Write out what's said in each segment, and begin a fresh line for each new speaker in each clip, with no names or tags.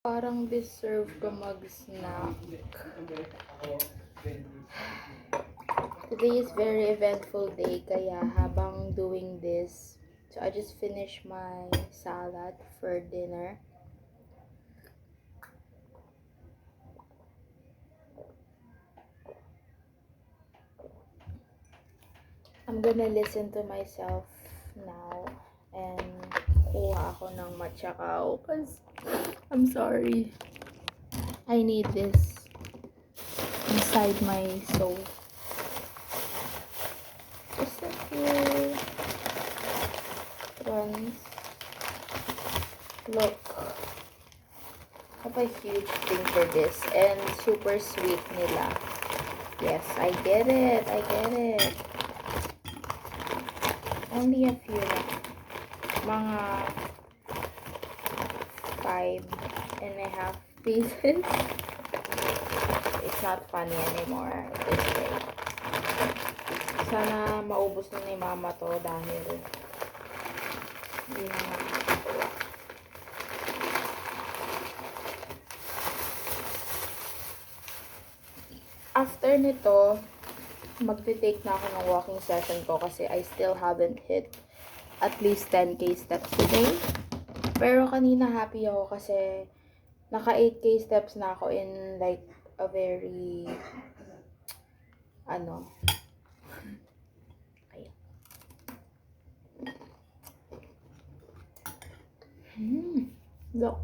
Parang deserve ko mag-snack. Today is very eventful day, kaya habang doing this, so I just finished my salad for dinner. I'm gonna listen to myself now and kuha ako ng matcha kao because I'm sorry. I need this inside my soul. Just a few ones. Look. I have a huge thing for this and super sweet nila. Yes, I get it. I get it. Only a few lang. Mga 5.5 pieces. It's not funny anymore at this rate. Sana maubos na ni mama to dahil hindi na nakakatuwa. After nito, magte-take na ako ng walking session ko kasi I still haven't hit at least 10k steps today. Pero kanina happy ako kasi naka 8k steps na ako in like a very look.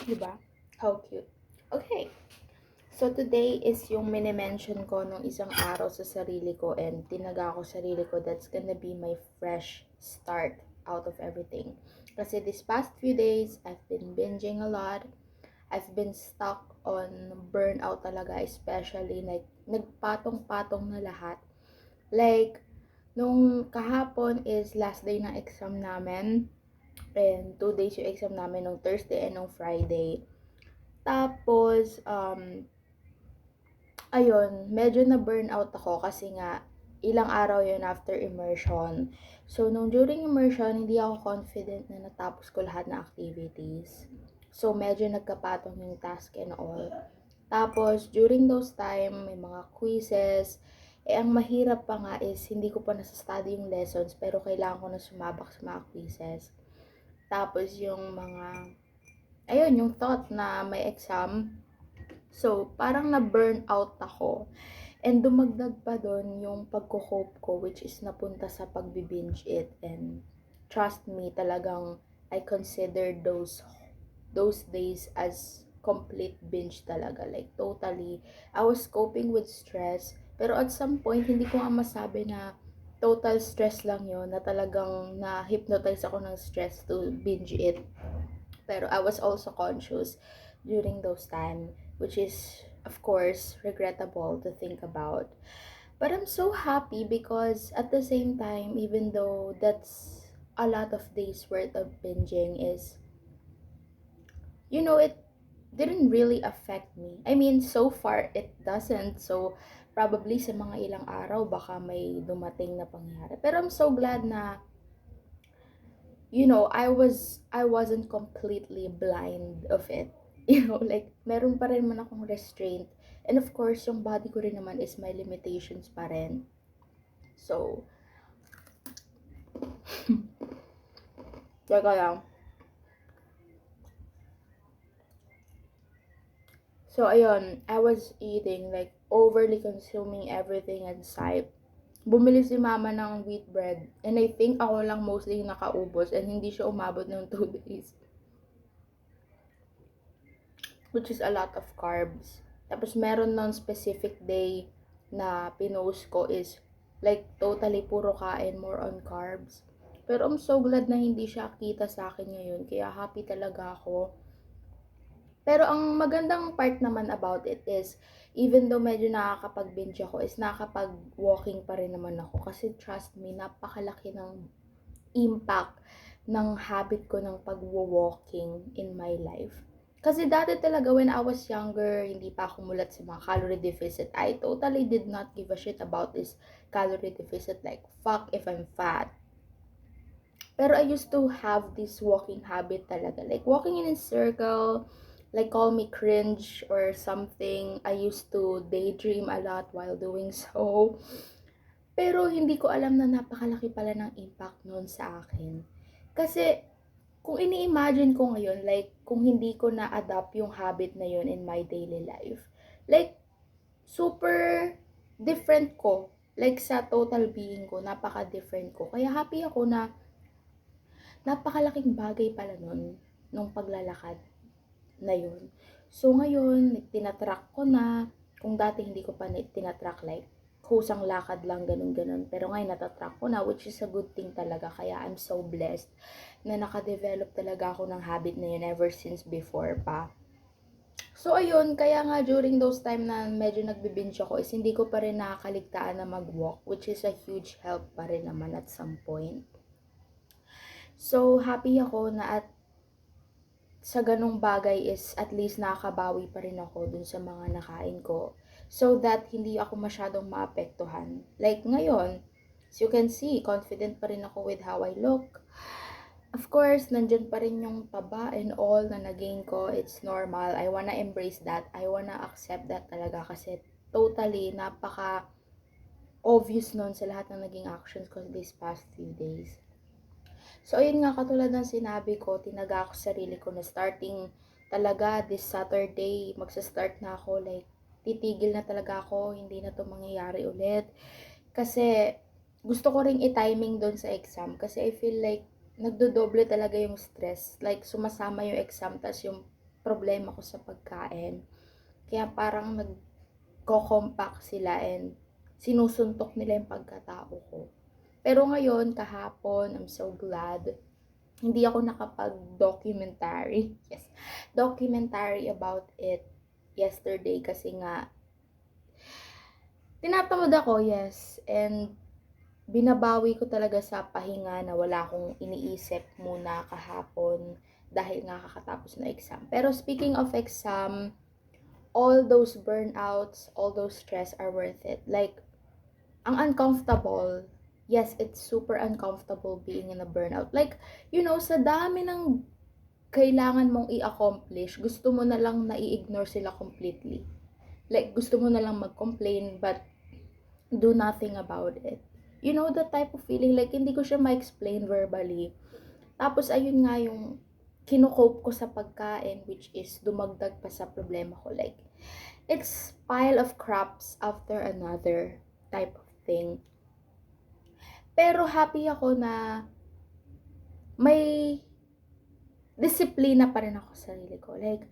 Diba? How cute. Okay. So, today is yung mini-mention ko nung isang araw sa sarili ko and tinaga ko sarili ko that's gonna be my fresh start out of everything. Kasi this past few days, I've been binging a lot. I've been stuck on burnout talaga, especially like nagpatong-patong na lahat. Like, nung kahapon is last day ng exam namin and 2 days yung exam namin nung Thursday and nung Friday. Tapos, ayun, medyo na burnout ako kasi nga ilang araw yun after immersion. So, nung during immersion, hindi ako confident na natapos ko lahat ng activities. So, medyo nagkapatong yung task and all. Tapos, during those time, may mga quizzes. Ang mahirap pa nga is, hindi ko pa nasa-study yung lessons, pero kailangan ko na sumabak sa mga quizzes. Tapos, yung mga, ayun, yung thought na may exam. So, parang na-burn out ako. And dumagdag pa doon yung pagko-cope ko, which is napunta sa pag-binge it. And trust me, talagang I consider those days as complete binge talaga. Like, totally, I was coping with stress. Pero at some point, hindi ko nga masabi na total stress lang yon na talagang na-hypnotize ako ng stress to binge it. Pero I was also conscious during those time, which is, of course, regrettable to think about. But I'm so happy because at the same time, even though that's a lot of days worth of binging is, it didn't really affect me. I mean, so far, it doesn't. So, probably sa mga ilang araw, baka may dumating na pangyari. Pero I'm so glad na, I wasn't completely blind of it. Like, meron pa rin man akong restraint. And of course, yung body ko rin naman is may limitations pa rin. So, teka lang. So, ayun, I was eating, like, overly consuming everything in sight. Bumili si mama ng wheat bread. And I think ako lang mostly nakaubos and hindi siya umabot ng 2 days. Which is a lot of carbs. Tapos meron nun specific day na pinost ko is like totally puro kain, more on carbs. Pero I'm so glad na hindi siya kita sa akin ngayon. Kaya happy talaga ako. Pero ang magandang part naman about it is, even though medyo nakakapag-binge ako, is nakakapag-walking pa rin naman ako. Kasi trust me, napakalaki ng impact ng habit ko ng pag-walking in my life. Kasi dati talaga when I was younger, hindi pa ako mulat sa mga calorie deficit. I totally did not give a shit about this calorie deficit. Like, fuck if I'm fat. Pero I used to have this walking habit talaga. Like, walking in a circle, like call me cringe or something. I used to daydream a lot while doing so. Pero hindi ko alam na napakalaki pala ng impact nun sa akin. Kasi, kung ini-imagine ko ngayon, like, kung hindi ko na-adapt yung habit na yun in my daily life, like, super different ko. Like, sa total being ko, napaka-different ko. Kaya happy ako na napakalaking bagay pala nun, nung paglalakad na yun. So, ngayon, tinatrack ko na, kung dati hindi ko pa tinatrack, like, kusang lakad lang, ganun-ganun. Pero ngayon, natatrack ko na, which is a good thing talaga. Kaya, I'm so blessed na nakadevelop talaga ako ng habit na yun ever since before pa. So, ayun, kaya nga during those time na medyo nagbe-binge ako is hindi ko pa rin nakakaligtaan na mag-walk, which is a huge help pa rin naman at some point. So, happy ako na at sa ganung bagay is at least nakakabawi pa rin ako dun sa mga nakain ko. So that hindi ako masyadong maapektuhan. Like ngayon, as you can see, confident pa rin ako with how I look. Of course, nandyan pa rin yung taba and all na nagain ko. It's normal. I wanna embrace that. I wanna accept that talaga kasi totally napaka obvious nun sa lahat ng naging actions ko these past few days. So, ayun nga, katulad ng sinabi ko, tinaga ako sa sarili ko na starting talaga this Saturday, magsa-start na ako, like, titigil na talaga ako, hindi na to mangyayari ulit. Kasi, gusto ko ring i-timing doon sa exam, kasi I feel like, nagdodoble talaga yung stress. Like, sumasama yung exam, tas yung problema ko sa pagkain. Kaya parang nagko-compact sila and sinusuntok nila yung pagkatao ko. Pero ngayon, kahapon, I'm so glad, hindi ako nakapag-documentary. Yes, documentary about it yesterday kasi nga, tinatamad ako, yes. And binabawi ko talaga sa pahinga na wala akong iniisip muna kahapon dahil nga kakatapos na exam. Pero speaking of exam, all those burnouts, all those stress are worth it. Like, ang uncomfortable, yes, it's super uncomfortable being in a burnout. Like, you know, sa dami ng kailangan mong i-accomplish, gusto mo na lang na i-ignore sila completely. Like, gusto mo na lang mag-complain, but do nothing about it. You know, the type of feeling, like, hindi ko siya ma-explain verbally. Tapos, ayun nga yung kinocope ko sa pagkain, which is dumagdag pa sa problema ko. Like, it's pile of crops after another type of thing. Pero happy ako na may disiplina pa rin ako sa sarili ko. Like,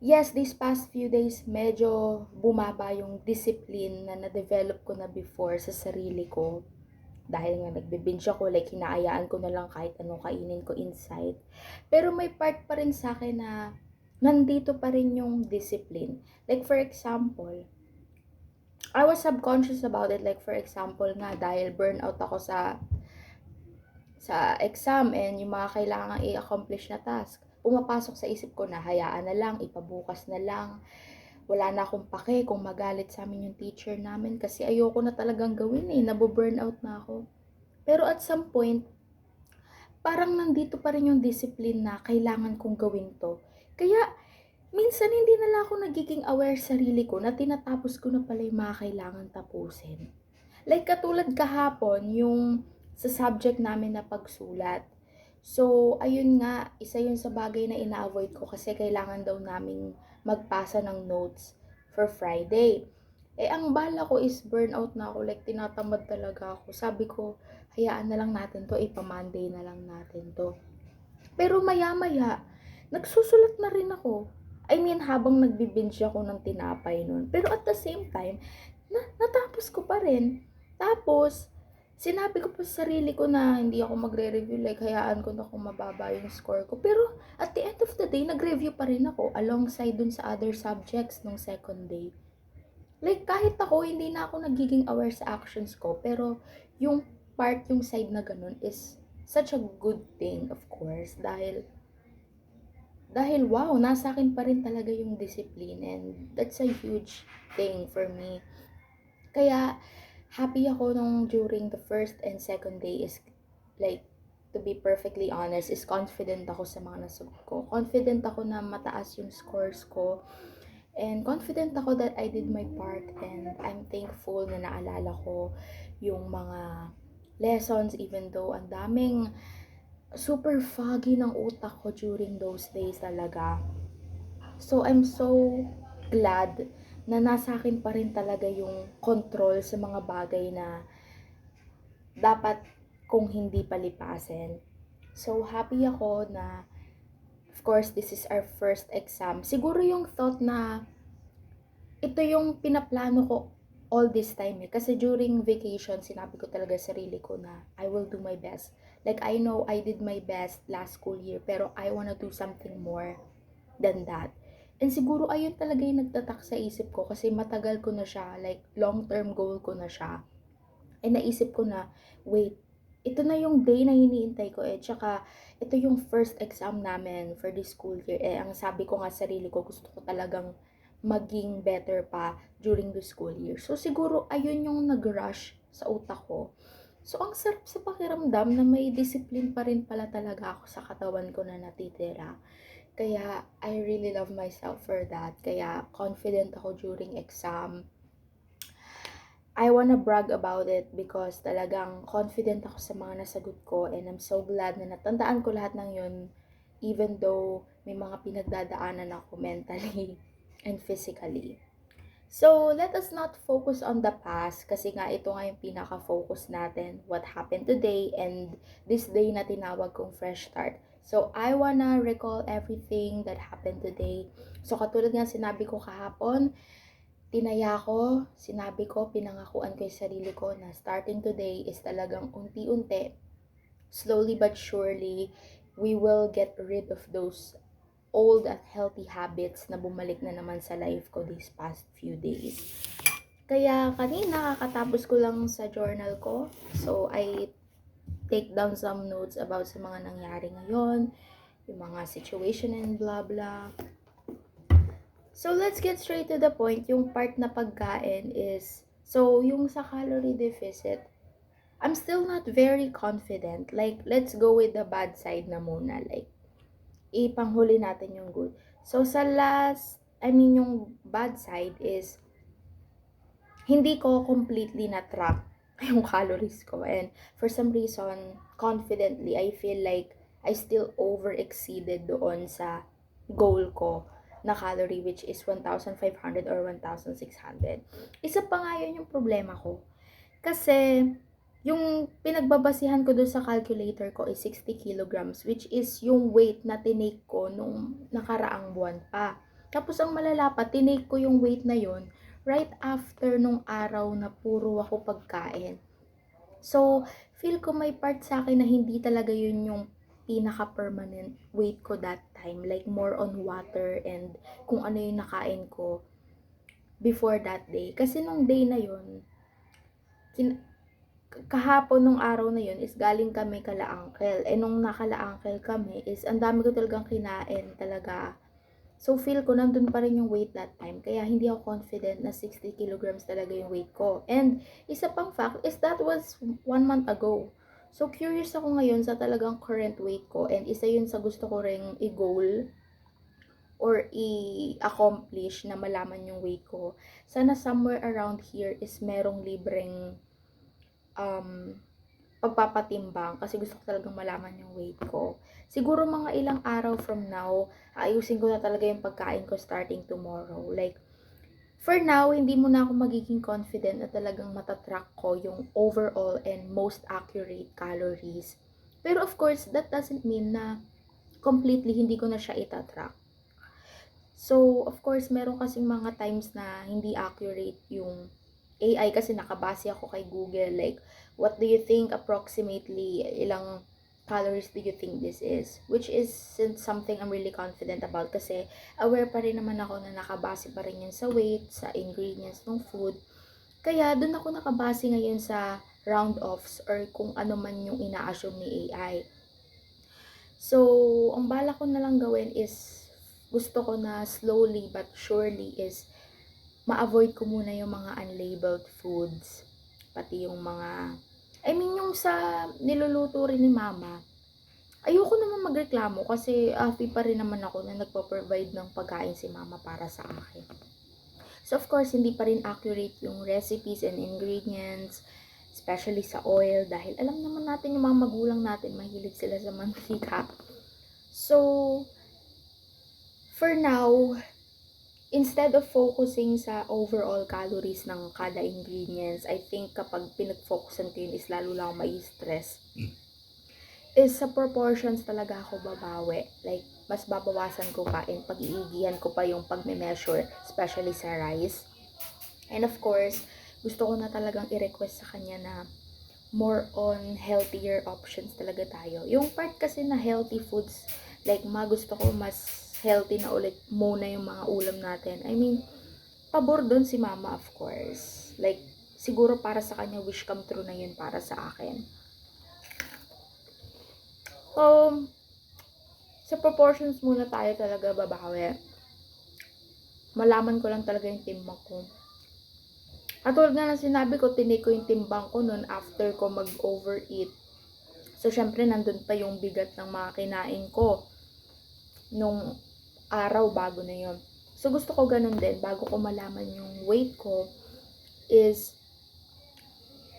yes, these past few days, medyo bumaba yung discipline na na-develop ko na before sa sarili ko. Dahil nga nagbe-binge ako, like, hinaayaan ko na lang kahit anong kainin ko inside. Pero may part pa rin sa akin na nandito pa rin yung discipline. Like, for example, I was subconscious about it. Like, for example nga, dahil burnout ako sa exam and yung mga kailangan i-accomplish na task, pumapasok sa isip ko na hayaan na lang, ipabukas na lang. Wala na akong pake kung magalit sa amin yung teacher namin kasi ayoko na talagang gawin naboburnout na ako. Pero at some point, parang nandito pa rin yung discipline na kailangan kong gawin to. Kaya, minsan hindi na lang ako nagiging aware sa sarili ko na tinatapos ko na pala yung mga kailangan tapusin. Like katulad kahapon, yung sa subject namin na pagsulat. So, ayun nga, isa yun sa bagay na ina-avoid ko kasi kailangan daw naming magpasa ng notes for Friday. Ang bala ko is burnout na ako, like tinatamad talaga ako. Sabi ko, hayaan na lang natin to, ipa-Monday na lang natin to. Pero maya-maya, nagsusulat na rin ako. I mean, habang nagbibinge ako ng tinapay nun. Pero at the same time, natapos ko pa rin. Tapos, sinabi ko pa sa sarili ko na hindi ako magre-review, like hayaan ko na kung mababa yung score ko. Pero at the end of the day, nag-review pa rin ako alongside dun sa other subjects nung second day. Like kahit ako, hindi na ako nagiging aware sa actions ko, pero yung part, yung side na ganun is such a good thing, of course, dahil Dahil wow, nasa akin pa rin talaga yung discipline, and that's a huge thing for me. Kaya happy ako nung during the first and second day is like, to be perfectly honest, is confident ako sa mga nasagot ko. Confident ako na mataas yung scores ko. And confident ako that I did my part, and I'm thankful na naalala ko yung mga lessons even though ang daming super foggy ng utak ko during those days talaga. So, I'm so glad na nasa akin pa rin talaga yung control sa mga bagay na dapat kung hindi palipasin. So, happy ako na, of course, this is our first exam. Siguro yung thought na ito yung pinaplano ko all this time eh. Kasi during vacation, sinabi ko talaga sa sarili ko na I will do my best. Like, I know I did my best last school year, pero I wanna do something more than that. And siguro ayun talaga yung nagtatak sa isip ko kasi matagal ko na siya, like long-term goal ko na siya. And naisip ko na, wait, ito na yung day na hinihintay ko eh. Tsaka, ito yung first exam namin for this school year. Eh, ang sabi ko nga sa sarili ko, gusto ko talagang maging better pa during the school year. So, siguro, ayun yung nag-rush sa utak ko. So, ang sarap sa pakiramdam na may discipline pa rin pala talaga ako sa katawan ko na natitira. Kaya, I really love myself for that. Kaya, confident ako during exam. I wanna brag about it because talagang confident ako sa mga nasagot ko, and I'm so glad na natandaan ko lahat ng yun even though may mga pinagdadaanan ako mentally and physically. So, let us not focus on the past kasi nga ito nga yung pinaka-focus natin, what happened today and this day na tinawag kong fresh start. So, I wanna recall everything that happened today. So, katulad nga sinabi ko kahapon, tinaya ko, sinabi ko, pinangakuan ko yung sarili ko na starting today is talagang unti-unti, slowly but surely, we will get rid of those old and healthy habits na bumalik na naman sa life ko these past few days. Kaya kanina, kakatapos ko lang sa journal ko. So, I take down some notes about sa mga nangyari ngayon, yung mga situation and blah blah. So, let's get straight to the point. Yung part na pagkain is, so, yung sa calorie deficit, I'm still not very confident. Like, let's go with the bad side na muna. Like, ipanghuli natin yung good. So, yung bad side is, hindi ko completely na-track yung calories ko. And for some reason, confidently, I feel like I still over-exceeded doon sa goal ko na calorie, which is 1,500 or 1,600. Isa pa nga yun yung problema ko. Kasi, yung pinagbabasihan ko doon sa calculator ko is 60 kilograms, which is yung weight na tinake ko nung nakaraang buwan pa. Tapos ang malala pa, tinake ko yung weight na yun right after nung araw na puro ako pagkain. So, feel ko may part sa akin na hindi talaga yun yung pinaka-permanent weight ko that time. Like, more on water and kung ano yung nakain ko before that day. Kasi nung day na yun, kahapon nung araw na yun is galing kami kala-angkel. Eh, nung nakala-angkel kami is ang dami ko talagang kinain talaga. So, feel ko nandun pa rin yung weight that time. Kaya hindi ako confident na 60 kilograms talaga yung weight ko. And isa pang fact is that was 1 month ago. So, curious ako ngayon sa talagang current weight ko. And isa yun sa gusto ko ring i-goal or i-accomplish na malaman yung weight ko. Sana somewhere around here is merong libreng pagpapatimbang kasi gusto ko talagang malaman yung weight ko. Siguro mga ilang araw from now, ayusin ko na talaga yung pagkain ko starting tomorrow. Like, for now, hindi mo na ako magiging confident na talagang matatrack ko yung overall and most accurate calories. Pero of course, that doesn't mean na completely hindi ko na siya itatrack. So, of course, meron kasing mga times na hindi accurate yung AI kasi nakabase ako kay Google. Like, what do you think approximately ilang calories do you think this is? Which is something I'm really confident about kasi aware pa rin naman ako na nakabase pa rin yun sa weight, sa ingredients ng food. Kaya, dun ako nakabase ngayon sa round-offs or kung ano man yung ina-assume ni AI. So, ang bala ko na lang gawin is, gusto ko na slowly but surely is, ma-avoid ko muna yung mga unlabeled foods. Pati yung mga, I mean yung sa niluluto rin ni mama. Ayoko naman magreklamo kasi happy pa rin naman ako na nagpo-provide ng pagkain si mama para sa akin. So of course, hindi pa rin accurate yung recipes and ingredients, especially sa oil, dahil alam naman natin yung mga magulang natin, mahilig sila sa mantika. So, for now, instead of focusing sa overall calories ng kada ingredients, I think kapag pinag-focusan ko yun is lalo lang may stress. Is sa proportions talaga ako babawi. Like, mas babawasan ko pa and pag-iigihan ko pa yung pagme-measure, especially sa rice. And of course, gusto ko na talagang i-request sa kanya na more on healthier options talaga tayo. Yung part kasi na healthy foods, like gusto ko mas healthy na ulit muna yung mga ulam natin. I mean, pabor doon si mama of course. Like, siguro para sa kanya wish come true na yun para sa akin. Sa proportions muna tayo talaga babawi. Malaman ko lang talaga yung timbang ko. Katulad nga ng sinabi ko, tinake ko yung timbang ko nun after ko mag-overeat. So, syempre, nandun pa yung bigat ng mga kinain ko nung araw bago na yun. So, gusto ko ganun din, bago ko malaman yung weight ko, is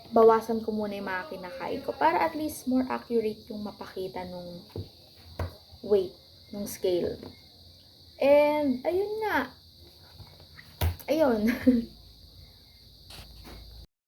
bawasan ko muna yung mga kinakain ko para at least more accurate yung mapakita nung weight, nung scale. And, ayun nga. Ayun.